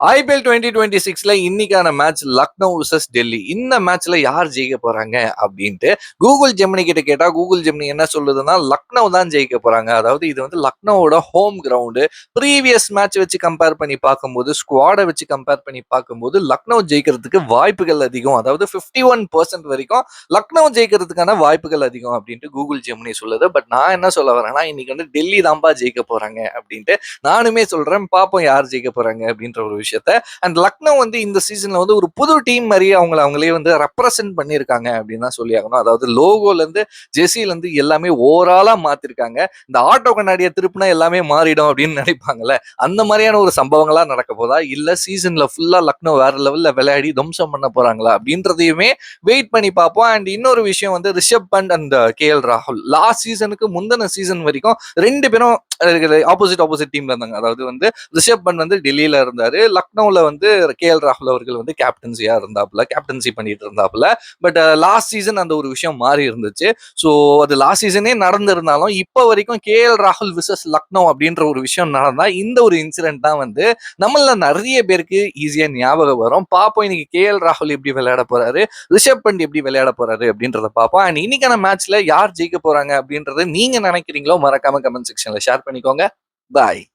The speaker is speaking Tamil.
ஐபிஎல் 2026ல இன்னைக்கான மேட்ச் லக்னோ vs டெல்லி. இந்த மேட்ச்ல யார் ஜெயிக்க போறாங்க அப்படின்ட்டு கூகுள் ஜெமினி கிட்ட கேட்டா கூகுள் ஜெமினி என்ன சொல்லுதுன்னா லக்னோ தான் ஜெயிக்க போறாங்க. அதாவது இது வந்து லக்னோவோட ஹோம் கிரவுண்டு. ப்ரீவியஸ் மேட்ச் வச்சு கம்பேர் பண்ணி பார்க்கும்போது, ஸ்குவாடை வச்சு கம்பேர் பண்ணி பார்க்கும்போது லக்னோ ஜெயிக்கிறதுக்கு வாய்ப்புகள் அதிகம். அதாவது 51% வரைக்கும் லக்னோ ஜெயிக்கிறதுக்கான வாய்ப்புகள் அதிகம் அப்படின்ட்டு கூகுள் ஜெமினி சொல்லுது. பட் நான் என்ன சொல்ல வரேன்னா, இன்னைக்கு வந்து டெல்லி தான்பா ஜெயிக்க போறாங்க அப்படின்ட்டு நானுமே சொல்றேன். பார்ப்போம் யார் ஜெயிக்க போறாங்க அப்படின்ற ஒரு விஷயத்த. அண்ட் லக்னோ வந்து இந்த சீசன்ல வந்து ஒரு புது டீம் மாதிரி அவங்களே வந்து ரெப்ரசென்ட் பண்ணியிருக்காங்க அப்படின்னு தான் சொல்லி ஆகணும். அதாவது லோகோல இருந்து ஜெர்சில இருந்து எல்லாமே ஓவராலா மாத்திருக்காங்க. இந்த ஆட்டோ கண்ணாடியை திருப்பினா எல்லாமே மாறிடும் அப்படின்னு நினைப்பாங்கல்ல, அந்த மாதிரியான ஒரு சம்பவங்களா நடக்க போதா, இல்ல சீசன்ல ஃபுல்லா லக்னோ வேற லெவல்ல விளையாடி தம்சம் பண்ண போறாங்களா அப்படின்றதையுமே வெயிட் பண்ணி பார்ப்போம். அண்ட் இன்னொரு விஷயம் வந்து ரிஷப் பண்ட் அண்ட் KL ராகுல் லாஸ்ட் சீசனுக்கு முந்தின சீசன் வரைக்கும் ரெண்டு பேரும் ஆப்போசிட் டீம்ல இருந்தாங்க. அதாவது வந்து ரிஷப் பண்ட் வந்து டெல்லியில இருந்தாரு, லக்னோல வந்து KL ராகுல் அவர்கள் வந்து கேப்டன்சி பண்ணிட்டு இருந்தாப்புல. பட் லாஸ்ட் சீசன் அந்த ஒரு விஷயம் மாறி இருந்துச்சு. ஸோ அது லாஸ்ட் சீசனே நடந்திருந்தாலும் இப்போ வரைக்கும் KL ராகுல் விசஸ் லக்னோ அப்படின்ற ஒரு விஷயம் நடந்தா இந்த ஒரு இன்சிடென்ட் தான் வந்து நம்மள நிறைய பேருக்கு ஈஸியா ஞாபகம் வரும். பார்ப்போம் இன்னைக்கு KL ராகுல் எப்படி விளையாட போறாரு, ரிஷப் பண்ட் எப்படி விளையாட போறாரு அப்படின்றத பார்ப்போம். அண்ட் இன்னைக்கான மேட்ச்ல யார் ஜெயிக்க போறாங்க அப்படின்றத நீங்க நினைக்கிறீங்களோ மறக்காம கமெண்ட் செக்ஷன்ல ஷேர் பண்ணிக்கோங்க. பாய்.